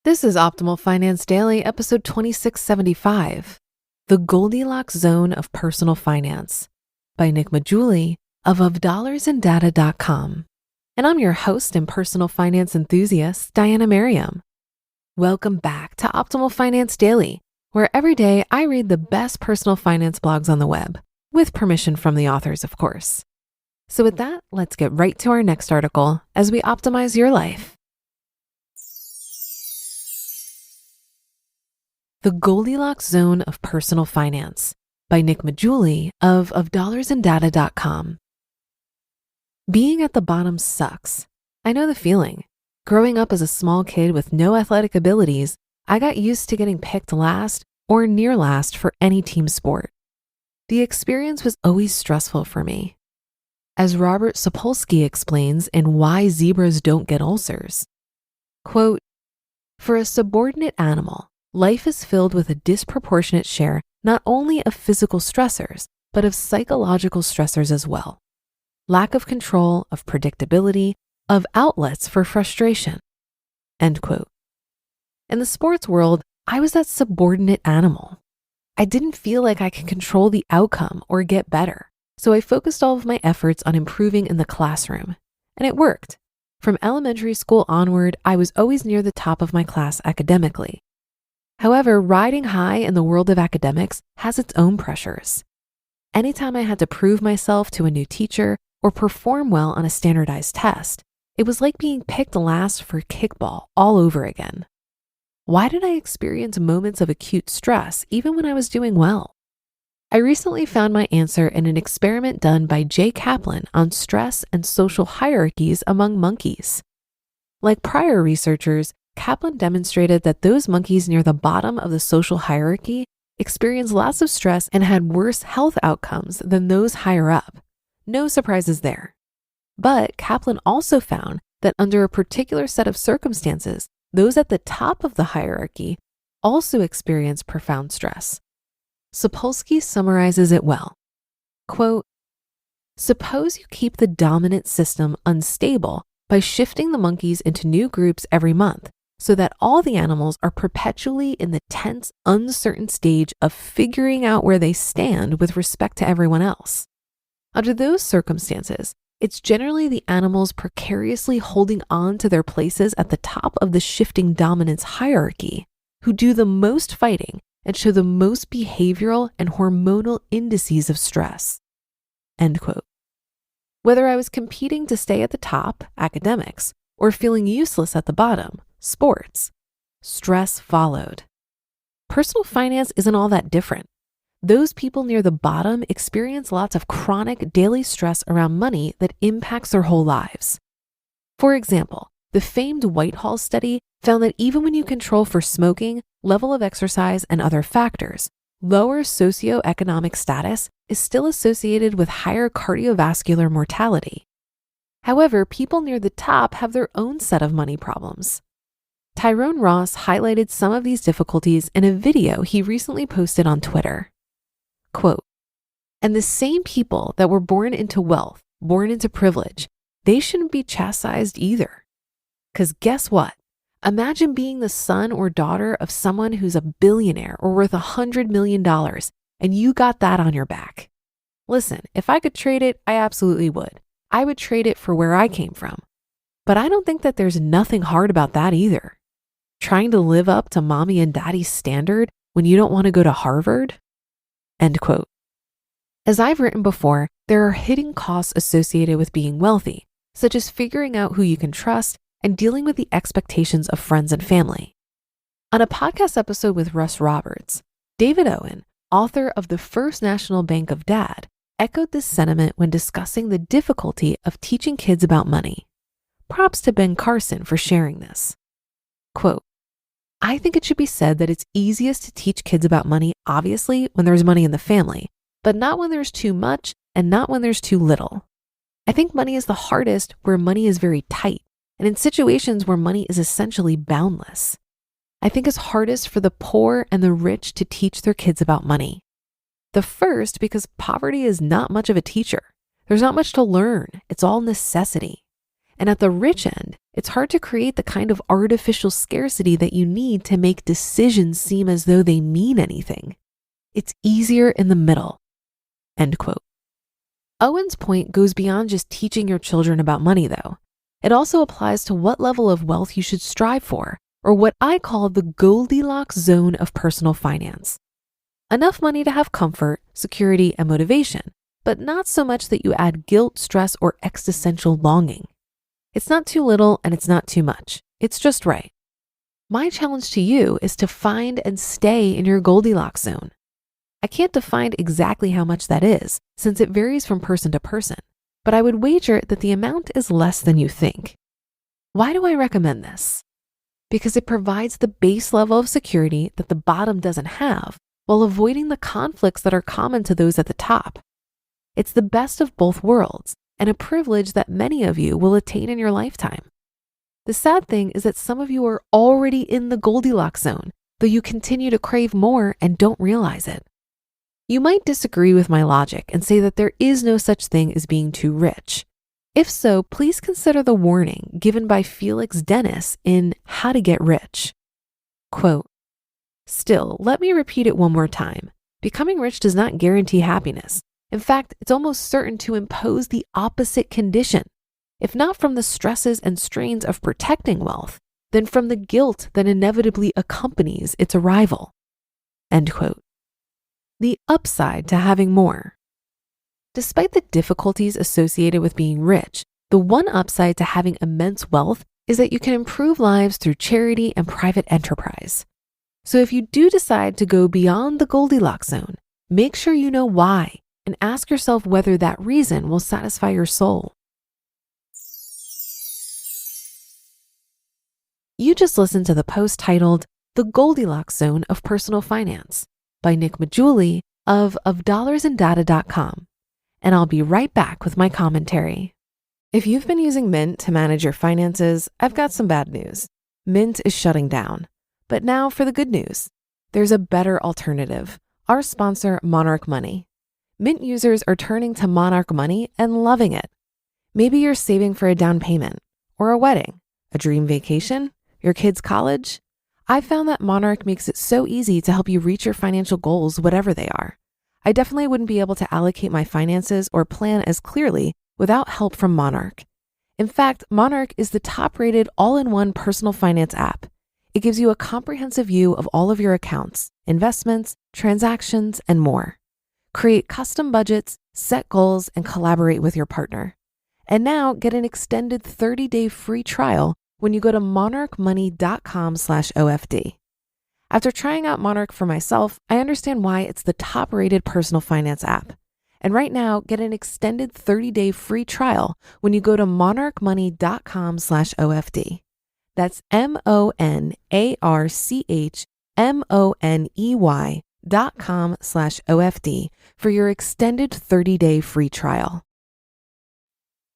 This is Optimal Finance Daily, episode 2675, The Goldilocks Zone of Personal Finance by Maggiulli of $dollarsandData.com. And I'm your host and personal finance enthusiast, Diana Merriam. Welcome back to Optimal Finance Daily, where every day I read the best personal finance blogs on the web, with permission from the authors, of course. So with that, let's get right to our next article as we optimize your life. The Goldilocks Zone of Personal Finance by Maggiulli of $dollarsandData.com. Being at the bottom sucks. I know the feeling. Growing up as a small kid with no athletic abilities, I got used to getting picked last or near last for any team sport. The experience was always stressful for me. As Robert Sapolsky explains in Why Zebras Don't Get Ulcers, quote, "For a subordinate animal, life is filled with a disproportionate share not only of physical stressors, but of psychological stressors as well. Lack of control, of predictability, of outlets for frustration." End quote. In the sports world, I was that subordinate animal. I didn't feel like I could control the outcome or get better, so I focused all of my efforts on improving in the classroom. And it worked. From elementary school onward, I was always near the top of my class academically. However, riding high in the world of academics has its own pressures. Anytime I had to prove myself to a new teacher or perform well on a standardized test, it was like being picked last for kickball all over again. Why did I experience moments of acute stress even when I was doing well? I recently found my answer in an experiment done by Jay Kaplan on stress and social hierarchies among monkeys. Like prior researchers, Kaplan demonstrated that those monkeys near the bottom of the social hierarchy experienced lots of stress and had worse health outcomes than those higher up. No surprises there. But Kaplan also found that under a particular set of circumstances, those at the top of the hierarchy also experienced profound stress. Sapolsky summarizes it well. Quote, "Suppose you keep the dominant system unstable by shifting the monkeys into new groups every month, so that all the animals are perpetually in the tense, uncertain stage of figuring out where they stand with respect to everyone else. Under those circumstances, it's generally the animals precariously holding on to their places at the top of the shifting dominance hierarchy who do the most fighting and show the most behavioral and hormonal indices of stress." End quote. Whether I was competing to stay at the top, academics, or feeling useless at the bottom, sports, stress followed. Personal finance isn't all that different. Those people near the bottom experience lots of chronic daily stress around money that impacts their whole lives. For example, the famed Whitehall study found that even when you control for smoking, level of exercise, and other factors, lower socioeconomic status is still associated with higher cardiovascular mortality. However, people near the top have their own set of money problems. Tyrone Ross highlighted some of these difficulties in a video he recently posted on Twitter. Quote, "And the same people that were born into wealth, born into privilege, they shouldn't be chastised either. Because guess what? Imagine being the son or daughter of someone who's a billionaire or worth $100 million, and you got that on your back. Listen, if I could trade it, I absolutely would. I would trade it for where I came from. But I don't think that there's nothing hard about that either. Trying to live up to mommy and daddy's standard when you don't want to go to Harvard?" End quote. As I've written before, there are hidden costs associated with being wealthy, such as figuring out who you can trust and dealing with the expectations of friends and family. On a podcast episode with Russ Roberts, David Owen, author of The First National Bank of Dad, echoed this sentiment when discussing the difficulty of teaching kids about money. Props to Ben Carson for sharing this. Quote, "I think it should be said that it's easiest to teach kids about money, obviously, when there's money in the family, but not when there's too much and not when there's too little. I think money is the hardest where money is very tight and in situations where money is essentially boundless. I think it's hardest for the poor and the rich to teach their kids about money. The first, because poverty is not much of a teacher. There's not much to learn. It's all necessity. And at the rich end, it's hard to create the kind of artificial scarcity that you need to make decisions seem as though they mean anything. It's easier in the middle." End quote. Owen's point goes beyond just teaching your children about money, though. It also applies to what level of wealth you should strive for, or what I call the Goldilocks zone of personal finance. Enough money to have comfort, security, and motivation, but not so much that you add guilt, stress, or existential longing. It's not too little and it's not too much. It's just right. My challenge to you is to find and stay in your Goldilocks zone. I can't define exactly how much that is, since it varies from person to person, but I would wager that the amount is less than you think. Why do I recommend this? Because it provides the base level of security that the bottom doesn't have, while avoiding the conflicts that are common to those at the top. It's the best of both worlds, and a privilege that many of you will attain in your lifetime. The sad thing is that some of you are already in the Goldilocks zone, though you continue to crave more and don't realize it. You might disagree with my logic and say that there is no such thing as being too rich. If so, please consider the warning given by Felix Dennis in How to Get Rich. Quote, "Still, let me repeat it one more time. Becoming rich does not guarantee happiness. In fact, it's almost certain to impose the opposite condition, if not from the stresses and strains of protecting wealth, then from the guilt that inevitably accompanies its arrival." End quote. The upside to having more. Despite the difficulties associated with being rich, the one upside to having immense wealth is that you can improve lives through charity and private enterprise. So if you do decide to go beyond the Goldilocks zone, make sure you know why and ask yourself whether that reason will satisfy your soul. You just listened to the post titled The Goldilocks Zone of Personal Finance by Nick Maggiulli of dollarsandData.com. And I'll be right back with my commentary. If you've been using Mint to manage your finances, I've got some bad news. Mint is shutting down. But now for the good news. There's a better alternative. Our sponsor, Monarch Money. Mint users are turning to Monarch Money and loving it. Maybe you're saving for a down payment, or a wedding, a dream vacation, your kids' college. I've found that Monarch makes it so easy to help you reach your financial goals, whatever they are. I definitely wouldn't be able to allocate my finances or plan as clearly without help from Monarch. In fact, Monarch is the top-rated all-in-one personal finance app. It gives you a comprehensive view of all of your accounts, investments, transactions, and more. Create custom budgets, set goals, and collaborate with your partner. And now get an extended 30-day free trial when you go to monarchmoney.com/OFD. After trying out Monarch for myself, I understand why it's the top-rated personal finance app. And right now, get an extended 30-day free trial when you go to monarchmoney.com/OFD. That's monarchmoney.com/OFD for your extended 30-day free trial.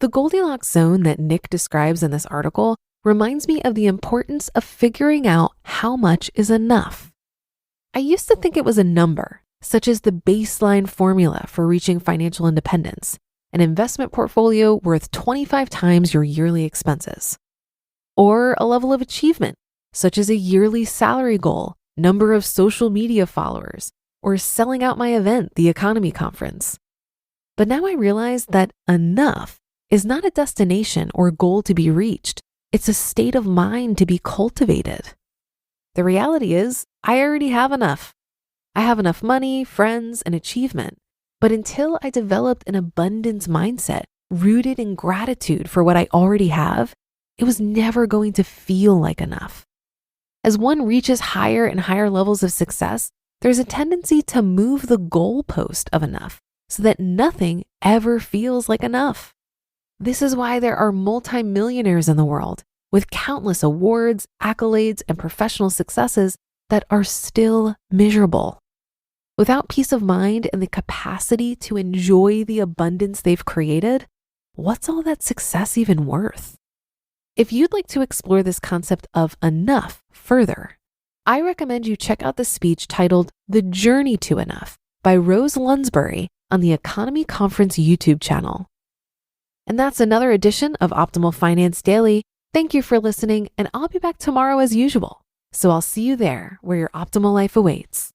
The Goldilocks zone that Nick describes in this article reminds me of the importance of figuring out how much is enough. I used to think it was a number, such as the baseline formula for reaching financial independence, an investment portfolio worth 25 times your yearly expenses. Or a level of achievement, such as a yearly salary goal, number of social media followers, or selling out my event, the Economy Conference. But now I realize that enough is not a destination or goal to be reached. It's a state of mind to be cultivated. The reality is, I already have enough. I have enough money, friends, and achievement. But until I developed an abundance mindset rooted in gratitude for what I already have, it was never going to feel like enough. As one reaches higher and higher levels of success, there's a tendency to move the goalpost of enough so that nothing ever feels like enough. This is why there are multimillionaires in the world with countless awards, accolades, and professional successes that are still miserable. Without peace of mind and the capacity to enjoy the abundance they've created, what's all that success even worth? If you'd like to explore this concept of enough further, I recommend you check out the speech titled The Journey to Enough by Rose Lunsbury on the Economy Conference YouTube channel. And that's another edition of Optimal Finance Daily. Thank you for listening, and I'll be back tomorrow as usual. So I'll see you there where your optimal life awaits.